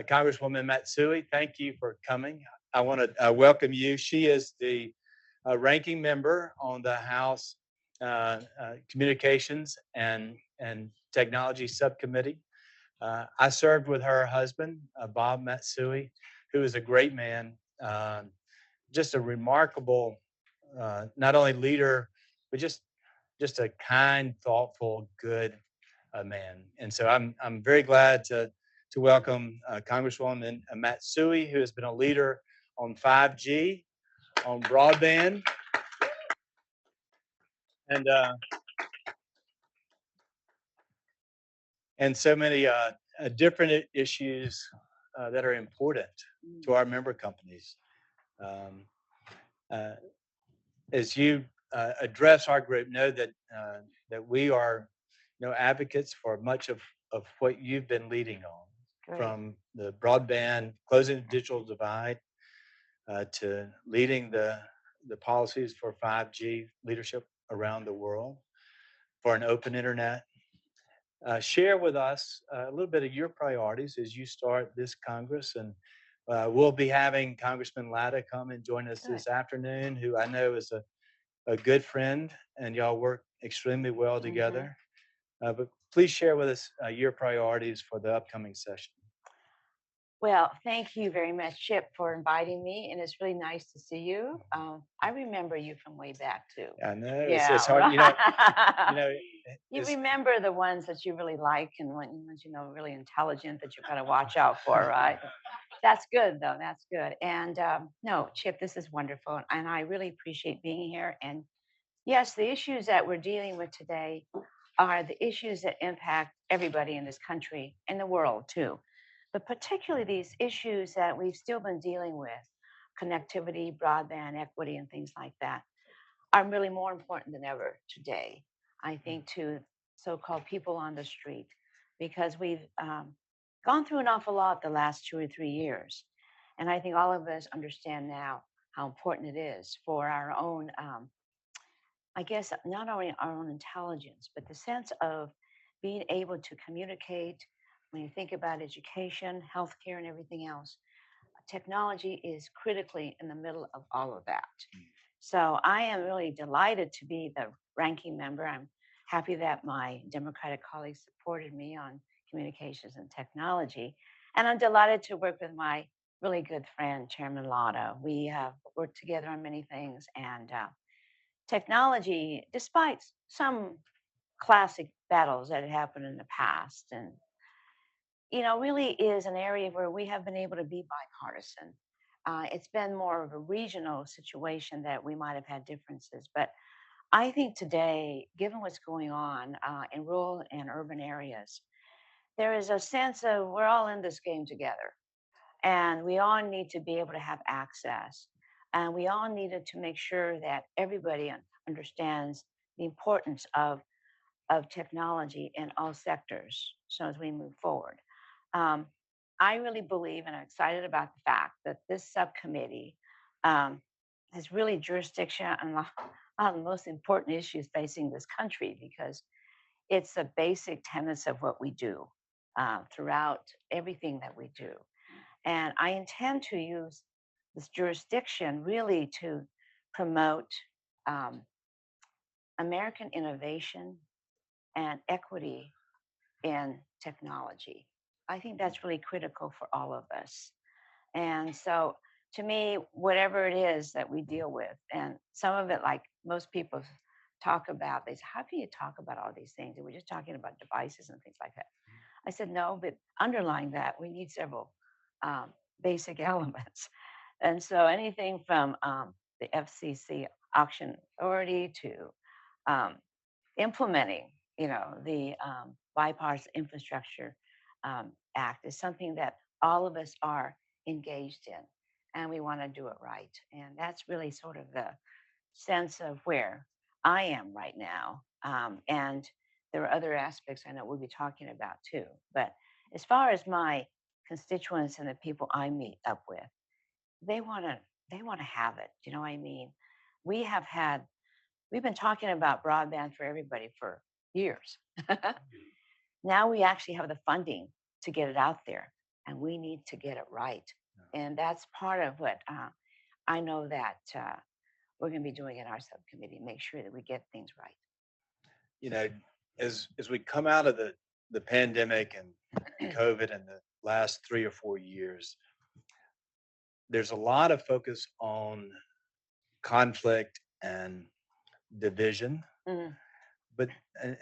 Congresswoman Matsui, thank you for coming. I want to welcome you. She is the ranking member on the House Communications and Technology Subcommittee. I served with her husband, Bob Matsui, who is a great man, just a remarkable, not only leader, but just a kind, thoughtful, good man. And so I'm very glad to welcome Congresswoman Matsui, who has been a leader on 5G, on broadband, and uh, and so many different issues that are important to our member companies. Um, uh, as you address our group, know that we are, advocates for much of what you've been leading on, Great. from the broadband, closing the digital divide, to leading the policies for 5G leadership around the world, for an open internet. Share with us a little bit of your priorities as you start this Congress. And we'll be having Congressman Latta come and join us Good. this afternoon, who I know is a good friend, and y'all work extremely well Mhm. together. But please share with us your priorities for the upcoming session. Well, thank you very much, Chip, for inviting me, and it's really nice to see you. I remember you from way back too. I know it's hard, Yeah. you know, You it's remember the ones that you really like and ones really intelligent that you got to watch out for, right? That's good, though. That's good. And no, Chip, this is wonderful, and I really appreciate being here. And yes, the issues that we're dealing with today are the issues that impact everybody in this country and the world too. But particularly these issues that we've still been dealing with, connectivity, broadband, equity, and things like that, are really more important than ever today, I think, to so called people on the street, because we've gone through an awful lot the last 2 or 3 years. And I think all of us understand now how important it is for our own I guess not only our own intelligence, but the sense of being able to communicate. When you think about education, healthcare, and everything else, technology is critically in the middle of all of that. So I am really delighted to be the ranking member. I'm happy that my Democratic colleagues supported me on communications and technology. And I'm delighted to work with my really good friend, Chairman Lotto. We have worked together on many things, and technology, despite some classic battles that had happened in the past, and really is an area where we have been able to be bipartisan. It's been more of a regional situation that we might have had differences, but I think today, given what's going on in rural and urban areas, there is a sense of we're all in this game together, and we all need to be able to have access, and we all needed to make sure that everybody understands the importance of technology in all sectors so as we move forward. um, I really believe and I'm excited about the fact that this subcommittee um, has really jurisdiction on the most important issues facing this country, because it's the basic tenets of what we do throughout everything that we do. And I intend to use this jurisdiction really to promote um, American innovation and equity in technology. I think that's really critical for all of us. And so, to me, whatever it is that we deal with, and some of it, like most people talk about, they say, how can you talk about all these things? And we're just talking about devices and things like that. I said, no, but underlying that, we need several um, basic elements. And so, anything from the FCC auction authority to um, implementing, the bipartisan infrastructure act is something that all of us are engaged in, and we want to do it right. And that's really sort of the sense of where I am right now. And there are other aspects I know we'll be talking about too. But as far as my constituents and the people I meet up with, they want to they want to have it. You know what I mean? We have had We've been talking about broadband for everybody for years. Now we actually have the funding to get it out there. and we need to get it right. And that's part of what I know that we're going to be doing in our subcommittee, make sure that we get things right. You know, as we come out of the pandemic and COVID in the last 3 or 4 years, there's a lot of focus on conflict and division. Mm, But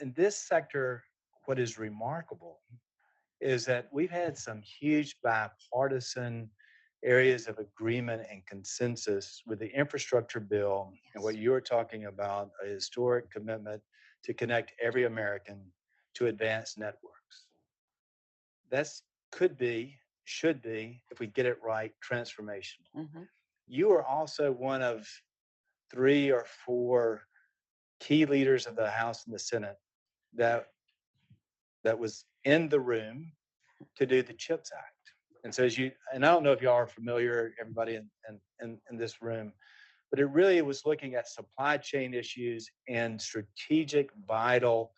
in this sector, what is remarkable is that we've had some huge bipartisan areas of agreement and consensus with the infrastructure bill and what yes. you're talking about, a historic commitment to connect every American to advanced networks. That's could be, should be, if we get it right, transformational. Hmm. You are also one of 3 or 4 key leaders of the House and the Senate that was in the room to do the CHIPS Act. And so as you and I don't know if y'all are familiar, everybody in this room, but it really was looking at supply chain issues and strategic, vital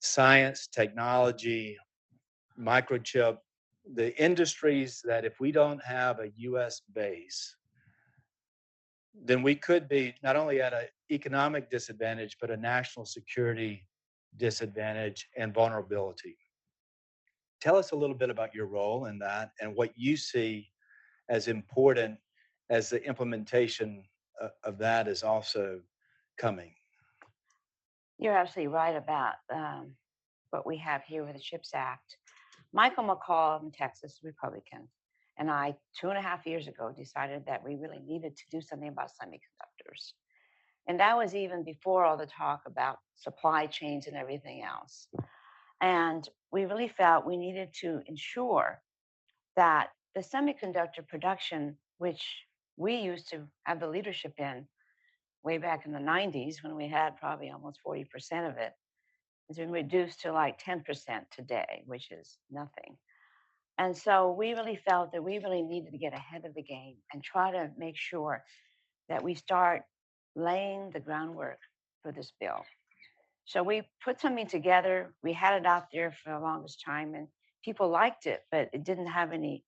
science, technology, microchip, the industries that if we don't have a US base, then we could be not only at an economic disadvantage, but a national security disadvantage and vulnerability. Tell us a little bit about your role in that and what you see as important as the implementation of that is also coming. You're absolutely right about what we have here with the CHIPS Act. Michael McCall in Texas, Republican, and I, 2.5 years ago, decided that we really needed to do something about semiconductors. And that was even before all the talk about supply chains and everything else. And we really felt we needed to ensure that the semiconductor production, which we used to have the leadership in way back in the 90s when we had probably almost 40% of it, has been reduced to like 10% today, which is nothing. And so we really felt that we really needed to get ahead of the game and try to make sure that we start laying the groundwork for this bill. So we put something together. We had it out there for the longest time, and people liked it, but it didn't have any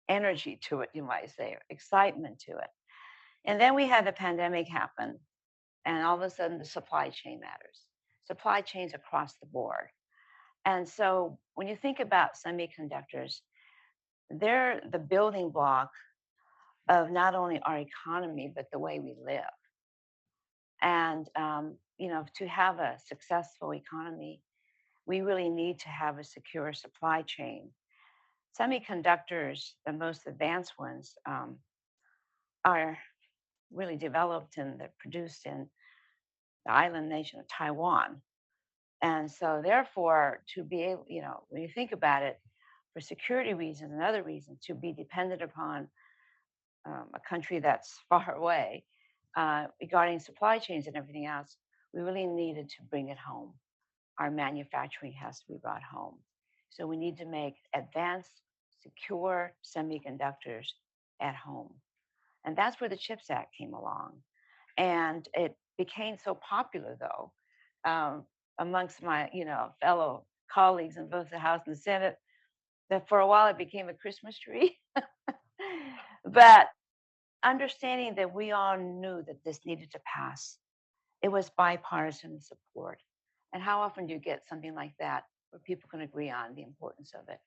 energy to it, you might say, or excitement to it. And then we had the pandemic happen, and all of a sudden the supply chain matters, supply chains across the board. And so when you think about semiconductors, they're the building block of not only our economy, but the way we live. And, to have a successful economy, we really need to have a secure supply chain. Semiconductors, the most advanced ones, are really developed and they're produced in the island nation of Taiwan. And so, therefore, to be able, when you think about it, for security reasons and other reasons, to be dependent upon a country that's far away regarding supply chains and everything else, we really needed to bring it home. Our manufacturing has to be brought home. So we need to make advanced, secure semiconductors at home. And that's where the CHIPS Act came along. And it became so popular, though, um, amongst my, fellow colleagues in both the House and the Senate, that for a while it became a Christmas tree. But understanding that we all knew that this needed to pass, it was bipartisan support. And how often do you get something like that where people can agree on the importance of it?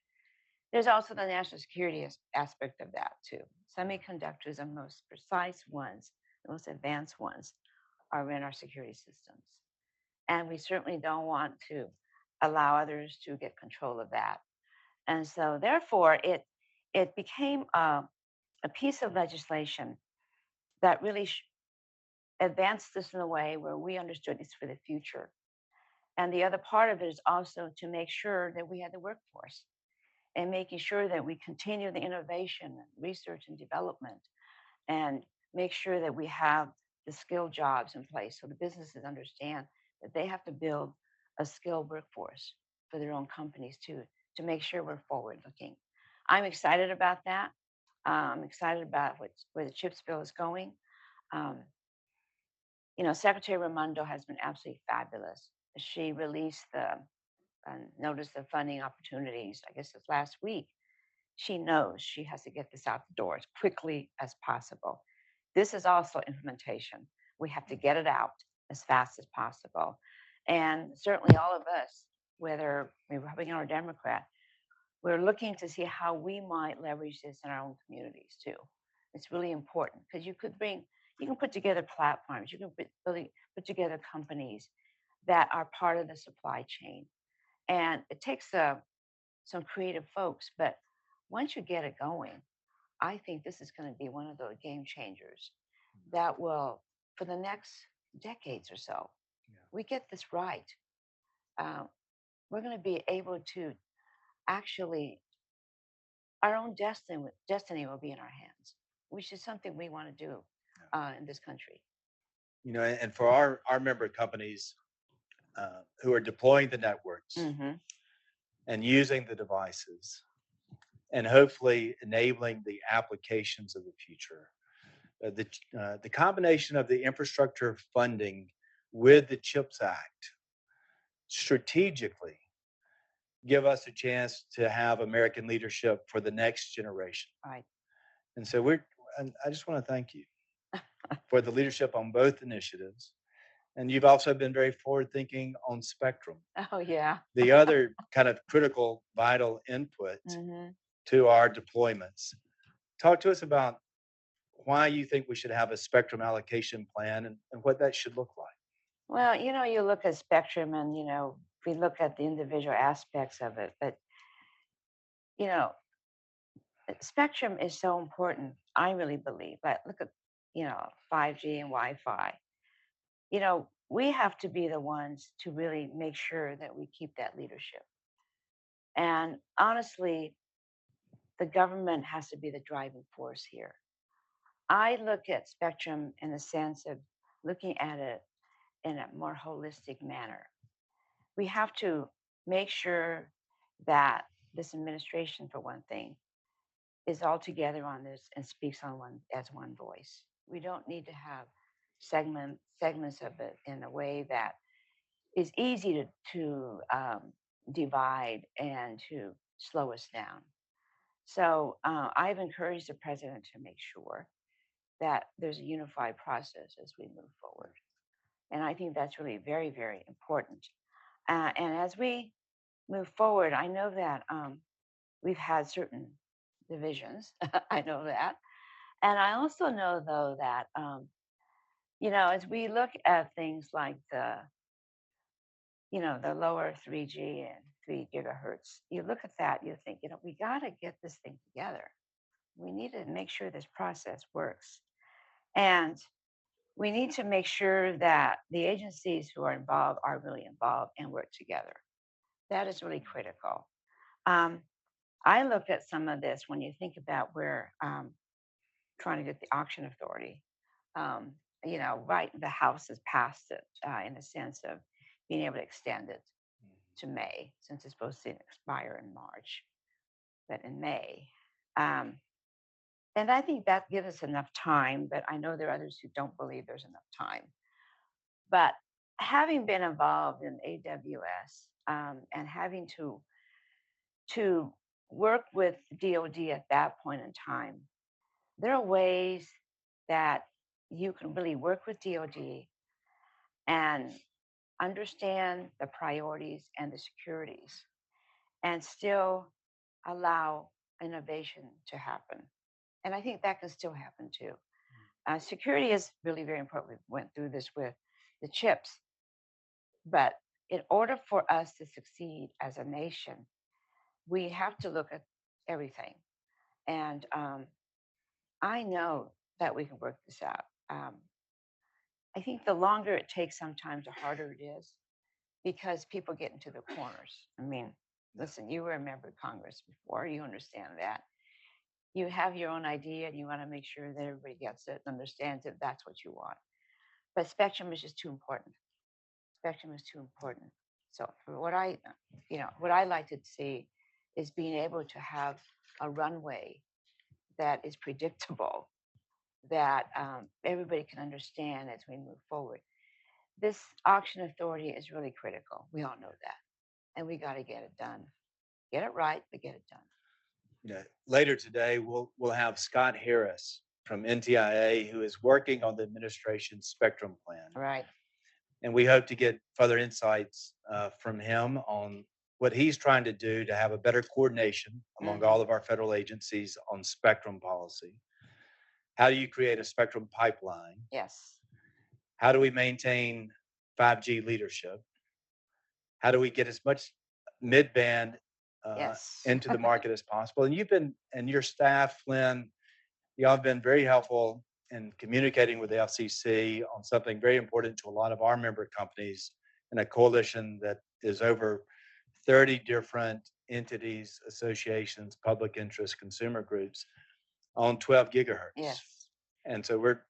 There's also the national security aspect of that too. Semiconductors, the most precise ones, the most advanced ones, are in our security systems. And we certainly don't want to allow others to get control of that. And so therefore it became a piece of legislation that really advanced this in a way where we understood it's for the future. And the other part of it is also to make sure that we had the workforce and making sure that we continue the innovation and research and development and make sure that we have the skilled jobs in place so the businesses understand that they have to build a skilled workforce for their own companies too, to make sure we're forward looking. I'm excited about that. I'm excited about where the CHIPS bill is going. Um, Secretary Raimondo has been absolutely fabulous. She released the notice of funding opportunities, I guess it's last week. she knows she has to get this out the door as quickly as possible. This is also implementation. We have to get it out as fast as possible. And certainly all of us, whether we're Republican or Democrat, we're looking to see how we might leverage this in our own communities too. It's really important because you can put together platforms, you can really put together companies that are part of the supply chain. And it takes some creative folks, but once you get it going, I think this is going to be one of those game changers that will, for the next decades or so, Yeah. we get this right. Um, we're going to be able to actually, our own destiny will be in our hands, which is something we want to do in this country. And for our member companies who are deploying the networks Hmm. and using the devices and hopefully enabling the applications of the future. The combination of the infrastructure funding with the CHIPS Act strategically give us a chance to have American leadership for the next generation. Right. And so and I just want to thank you for the leadership on both initiatives. And you've also been very forward thinking on spectrum, Oh, yeah. the other kind of critical, vital input Hmm. to our deployments. Talk to us about why you think we should have a spectrum allocation plan and what that should look like. Well, you look at spectrum and, we look at the individual aspects of it, but, you know, spectrum is so important. I really believe. But look at 5G and Wi-Fi. We have to be the ones to really make sure that we keep that leadership. And honestly, the government has to be the driving force here. I look at spectrum in the sense of looking at it in a more holistic manner. We have to make sure that this administration, for one thing, is all together on this and speaks on one voice. We don't need to have segments of it in a way that is easy to divide and to slow us down. So I've encouraged the president to make sure that there's a unified process as we move forward, and I think that's really very, very important. And as we move forward, I know that we've had certain divisions. I know that. And I also know, though, that, as we look at things like the lower 3G and 3 gigahertz, you look at that, you think, we got to get this thing together. We need to make sure this process works. And we need to make sure that the agencies who are involved are really involved and work together. That is really critical. Um, I look at some of this when you think about where trying to get the auction authority. Um, right, the House has passed it in the sense of being able to extend it to May, since it's supposed to expire in March, but in May. Um, and I think that gives us enough time, but I know there are others who don't believe there's enough time. But having been involved in AWS and having to work with DoD at that point in time, there are ways that you can really work with DoD and understand the priorities and the securities and still allow innovation to happen. And I think that can still happen too. Security is really very important. We went through this with the chips, but in order for us to succeed as a nation, we have to look at everything. And I know that we can work this out. I think the longer it takes, sometimes the harder it is because people get into the corners. I mean, listen, you were a member of Congress before, you understand that. You have your own idea and you want to make sure that everybody gets it and understands that that's what you want. But spectrum is just too important. Spectrum is too important. So for what I like to see is being able to have a runway that is predictable, that everybody can understand as we move forward. This auction authority is really critical. We all know that. And we got to get it done. Get it right, but get it done. later today we'll have Scott Harris from NTIA who is working on the administration's spectrum plan, Right. and we hope to get further insights from him on what he's trying to do to have a better coordination among Hmm. all of our federal agencies on spectrum policy. How do you create a spectrum pipeline? Yes. How do we maintain 5G leadership? How do we get as much mid-band Yes. into the market as possible? And you've been, and your staff, Flynn, y'all have been very helpful in communicating with the FCC on something very important to a lot of our member companies in a coalition that is over 30 different entities, associations, public interest, consumer groups on 12 gigahertz. Yes. And so we're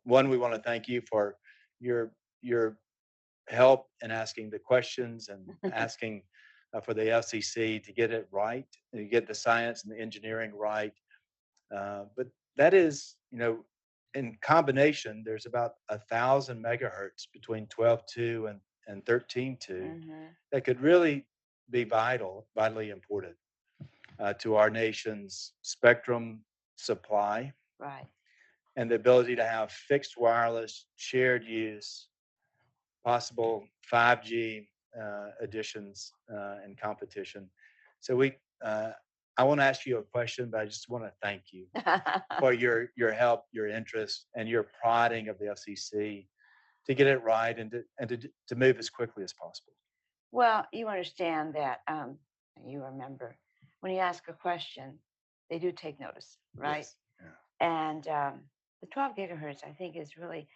one, we want to thank you for your help in asking the questions and asking for the FCC to get it right, to get the science and the engineering right. But that is, in combination, there's about 1,000 megahertz between 12.2 and 13.2 Hmm. that could really be vitally important to our nation's spectrum supply Right. and the ability to have fixed wireless, shared use, possible 5G additions and competition. So uh, I want to ask you a question, but I just want to thank you for your help, your interest, and your prodding of the FCC to get it right and to move as quickly as possible. Well, you understand that you remember when you ask a question, they do take notice, right? Yes. Yeah. And the 12 gigahertz, I think, is really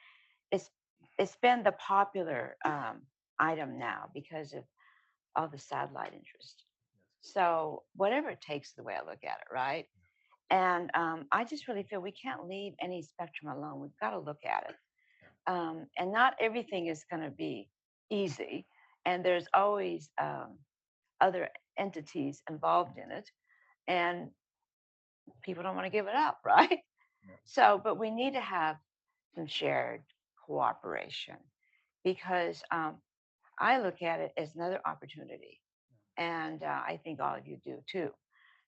it's it's been the popular item now because of all the satellite interest. So whatever it takes, the way I look at it, right? And I just really feel we can't leave any spectrum alone. We've got to look at it. And not everything is going to be easy. And there's always other entities involved in it. And people don't want to give it up, right? Yeah. So, but we need to have some shared cooperation because I look at it as another opportunity. And I think all of you do too,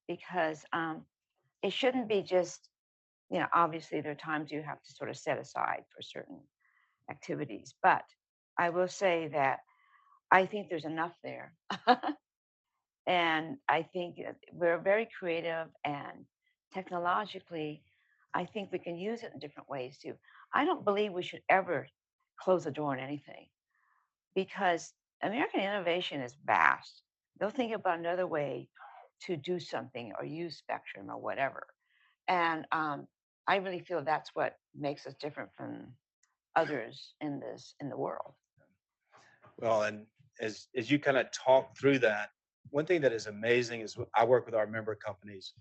because it shouldn't be just, obviously there are times you have to sort of set aside for certain activities. But I will say that I think there's enough there. And I think we're very creative and technologically, I think we can use it in different ways too. I don't believe we should ever close the door on anything because American innovation is vast. They'll think about another way to do something or use spectrum or whatever. And I really feel that's what makes us different from others in the world. Well, and as you kind of talk through that, one thing that is amazing is I work with our member companies.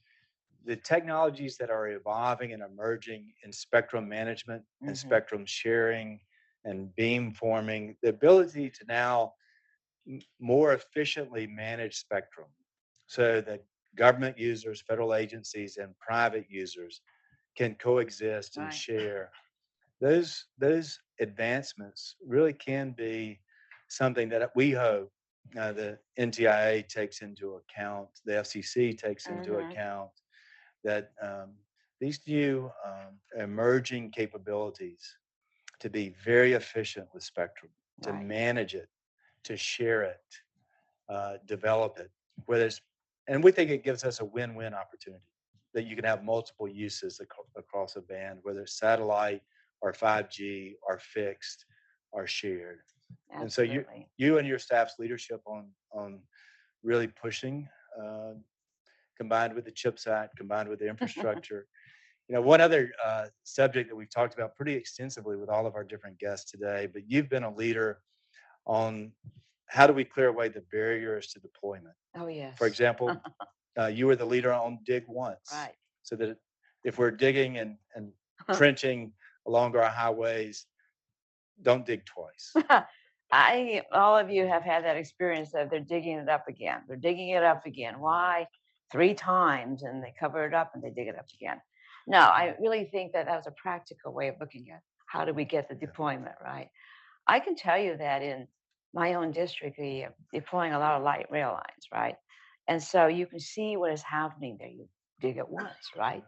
The technologies that are evolving and emerging in spectrum management and Hmm. spectrum sharing and beam forming, the ability to now more efficiently manage spectrum so that government users, federal agencies, and private users can coexist and Right. share. Those advancements really can be something that we hope the NTIA takes into account, the FCC takes into Hmm. account, that these new emerging capabilities to be very efficient with spectrum, to Right. manage it, to share it, develop it, whether it's, and we think it gives us a win-win opportunity that you can have multiple uses across a band, whether it's satellite or 5G or fixed or shared. And so Absolutely. you and your staff's leadership on really pushing, uh, combined with the CHIPS Act, combined with the infrastructure. One other subject that we've talked about pretty extensively with all of our different guests today, but you've been a leader on how do we clear away the barriers to deployment. Oh, For yes. example, you were the leader on dig once, Right. so that if we're digging and trenching along our highways, don't dig twice. All of you have had that experience of they're digging it up again. They're digging it up again. Why? Three times, and they cover it up and they dig it up again. No, I really think that that was a practical way of looking at how do we get the deployment right. I can tell you that in my own district, we are deploying a lot of light rail lines, right? And so you can see what is happening there. You dig at once, right?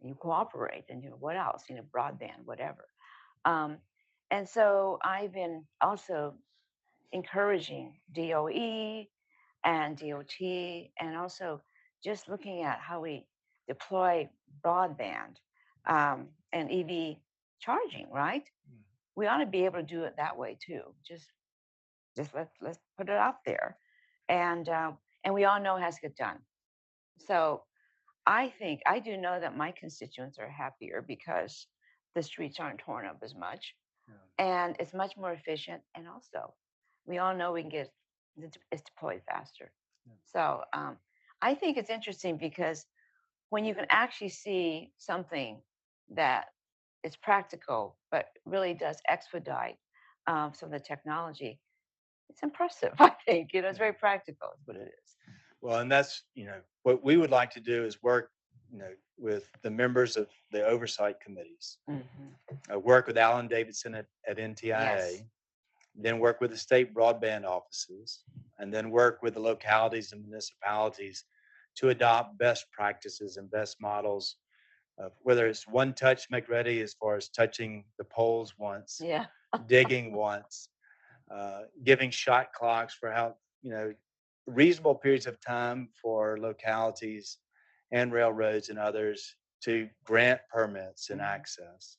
And you cooperate, and what else? Broadband, whatever. Um, and so I've been also encouraging DOE and DOT, and also just looking at how we deploy broadband and EV charging, right? We ought to be able to do it that way too. Just let's put it out there, and we all know it has to get done. So I think I do know that my constituents are happier because the streets aren't torn up as much, and it's much more efficient. And also, we all know we can get it's deployed faster. So I think it's interesting because when you can actually see something that is practical but really does expedite some of the technology, it's impressive. I think it's very practical. Is what it is. Well, and that's, what we would like to do is work, with the members of the oversight committees, work with Alan Davidson at NTIA, Yes. then work with the state broadband offices, and then work with the localities and municipalities to adopt best practices and best models of whether it's one touch make ready as far as touching the poles once, Yeah. digging once, giving shot clocks for how, reasonable periods of time for localities and railroads and others to grant permits and access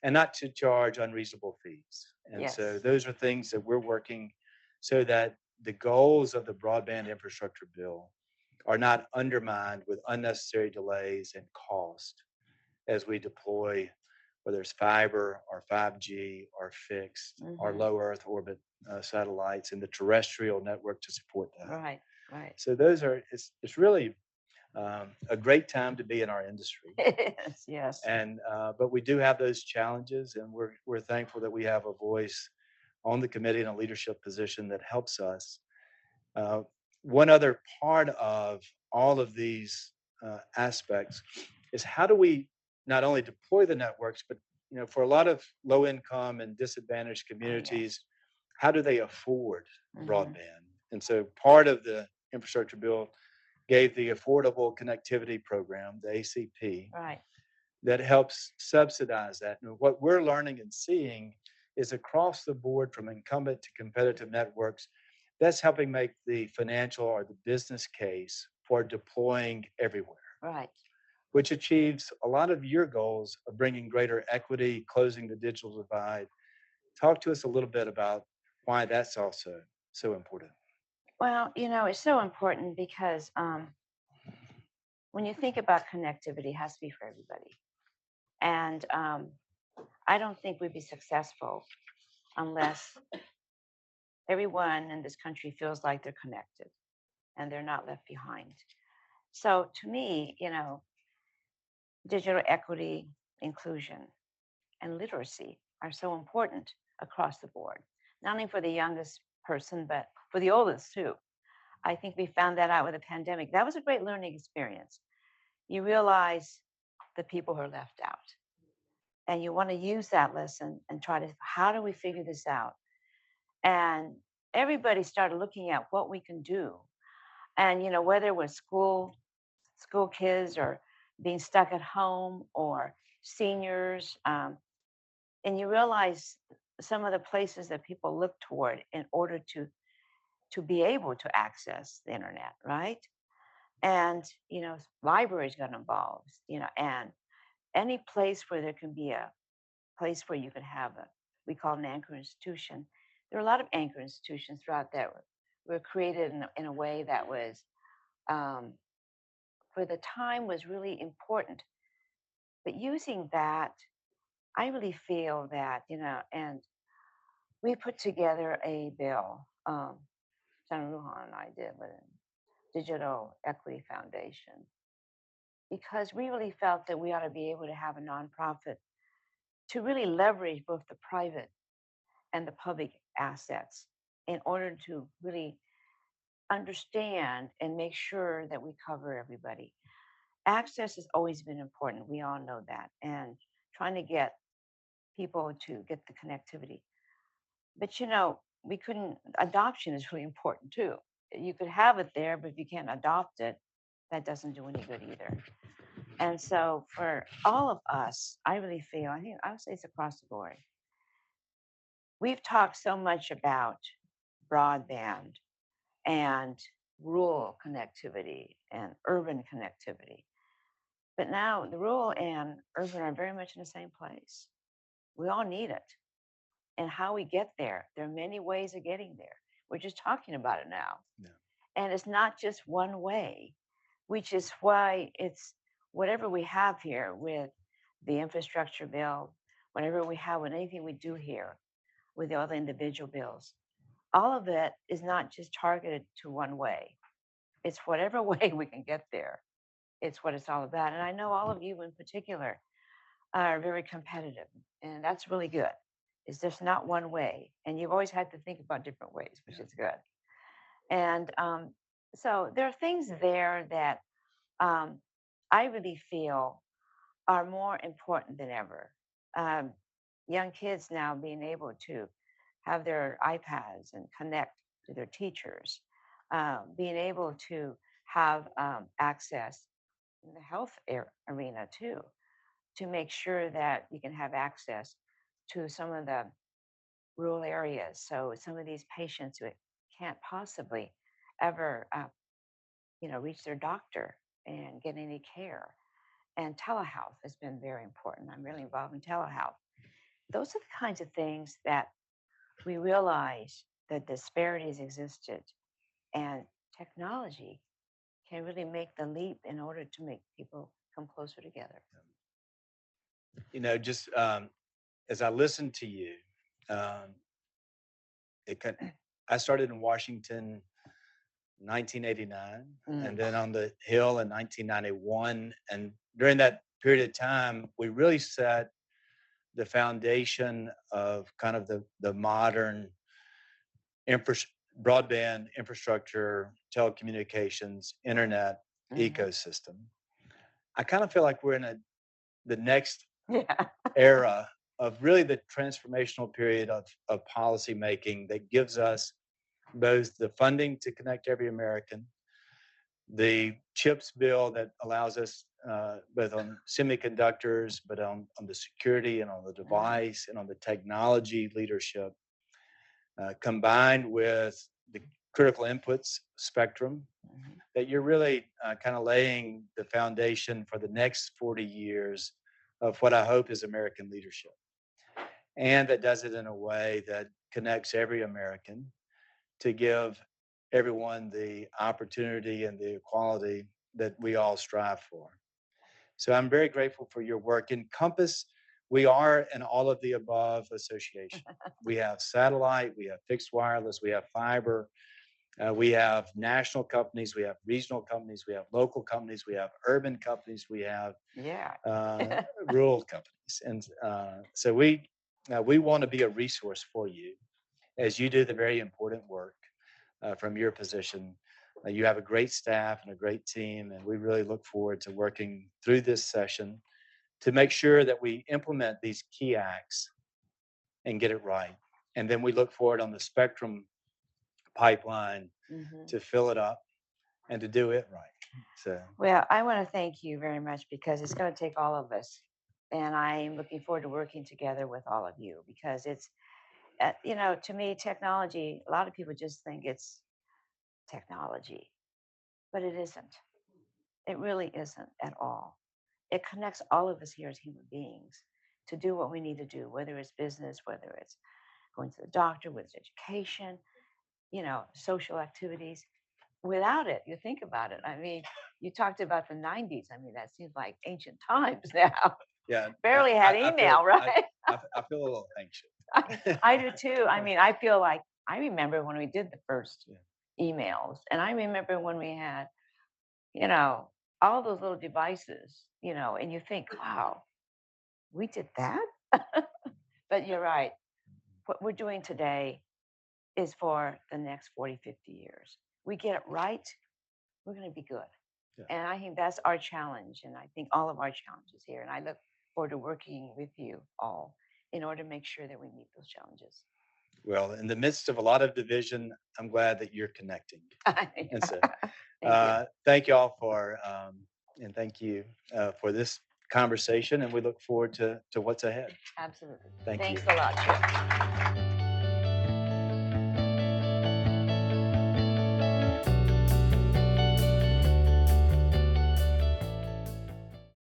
and not to charge unreasonable fees. And so Yes. those are things that we're working so that the goals of the broadband infrastructure bill are not undermined with unnecessary delays and cost as we deploy, whether it's fiber or 5G or fixed or low Earth orbit satellites and the terrestrial network to support that. Right. Right. So those are it's really a great time to be in our industry. Yes. Yes. And but we do have those challenges, and we're thankful that we have a voice on the committee in a leadership position that helps us. Uh, One other part of all of these aspects is how do we not only deploy the networks, but for a lot of low income and disadvantaged Oh, yes. communities, how do they afford Mhm. broadband? And so part of the infrastructure bill gave the Affordable Connectivity Program, the ACP, Right. that helps subsidize that. And what we're learning and seeing is across the board from incumbent to competitive networks, that's helping make the financial or the business case for deploying everywhere, Right. which achieves a lot of your goals of bringing greater equity, closing the digital divide. Talk to us a little bit about why that's also so important. Well, it's so important because when you think about connectivity, it has to be for everybody. And I don't think we'd be successful unless everyone in this country feels like they're connected and they're not left behind. So to me, digital equity, inclusion, and literacy are so important across the board, not only for the youngest person, but for the oldest too. I think we found that out with the pandemic. That was a great learning experience. You realize the people who are left out. And you want to use that lesson and try to, how do we figure this out? And everybody started looking at what we can do. And, whether it was school kids or being stuck at home or seniors, and you realize some of the places that people look toward in order to be able to access the internet, right? And libraries got involved, and any place where there can be a place where you can have we call it an anchor institution. There are a lot of anchor institutions throughout that were created in a way that was um, for the time was really important. But using that, I really feel that and we put together a bill. Senator Lujan and I did with a Digital Equity Foundation because we really felt that we ought to be able to have a nonprofit to really leverage both the private and the public assets in order to really understand and make sure that we cover everybody. Access has always been important. We all know that. And trying to get people to get the connectivity. But we couldn't, adoption is really important too. You could have it there, but if you can't adopt it, that doesn't do any good either. And so for all of us, I really feel, I think I would say it's across the board. We've talked so much about broadband and rural connectivity and urban connectivity. But now the rural and urban are very much in the same place. We all need it. And how we get there, there are many ways of getting there. We're just talking about it now. Yeah. And it's not just one way, which is why it's whatever we have here with the infrastructure bill, whatever we have with anything we do here with the other individual bills, all of it is not just targeted to one way. It's whatever way we can get there. It's what it's all about. And I know all of you in particular are very competitive, and that's really good. It's just not one way. And you've always had to think about different ways, which is good. And so there are things there that I really feel are more important than ever. Um, Young kids now being able to have their iPads and connect to their teachers, being able to have access in the health arena too, to make sure that you can have access to some of the rural areas. So some of these patients who can't possibly ever, reach their doctor and get any care. And telehealth has been very important. I'm really involved in telehealth. Those are the kinds of things that we realize that disparities existed, and technology can really make the leap in order to make people come closer together. Just as I listened to you, um, I started in Washington 1989, and then on the Hill in 1991. And during that period of time, we really set the foundation of kind of the modern broadband infrastructure, telecommunications, internet ecosystem. I kind of feel like we're in the next era of really the transformational period of policy making that gives us both the funding to connect every American, the CHIPS bill that allows us both on semiconductors, but on the security and on the device and on the technology leadership, combined with the critical inputs spectrum, that you're really kind of laying the foundation for the next 40 years of what I hope is American leadership. And that does it in a way that connects every American to give everyone the opportunity and the equality that we all strive for. So I'm very grateful for your work. In Compass, we are an all of the above association. We have satellite, we have fixed wireless, we have fiber, we have national companies, we have regional companies, we have local companies, we have urban companies, we have rural companies. And so we want to be a resource for you as you do the very important work from your position. You have a great staff and a great team, and we really look forward to working through this session to make sure that we implement these key acts and get it right. And then we look forward on the spectrum pipeline to fill it up and to do it right. So, well, I want to thank you very much because it's going to take all of us. And I'm looking forward to working together with all of you because it's, to me, technology, a lot of people just think it's technology, but it isn't. It really isn't at all. It connects all of us here as human beings to do what we need to do, whether it's business, whether it's going to the doctor, whether it's education, social activities. Without it, you think about it. I mean, you talked about the 90s. I mean, that seems like ancient times now. yeah. Barely had email, right? I feel a little anxious. I do too. I mean, I feel like I remember when we did the first emails, and I remember when we had, all those little devices, and you think, wow, we did that? But you're right. What we're doing today is for the next 40, 50 years. We get it right, we're going to be good. Yeah. And I think that's our challenge. And I think all of our challenges here. And I look forward to working with you all in order to make sure that we meet those challenges. Well, in the midst of a lot of division, I'm glad that you're connecting. And so, Thank you. thank you all and thank you for this conversation. And we look forward to what's ahead. Absolutely. Thank Thanks you. a lot, Chip.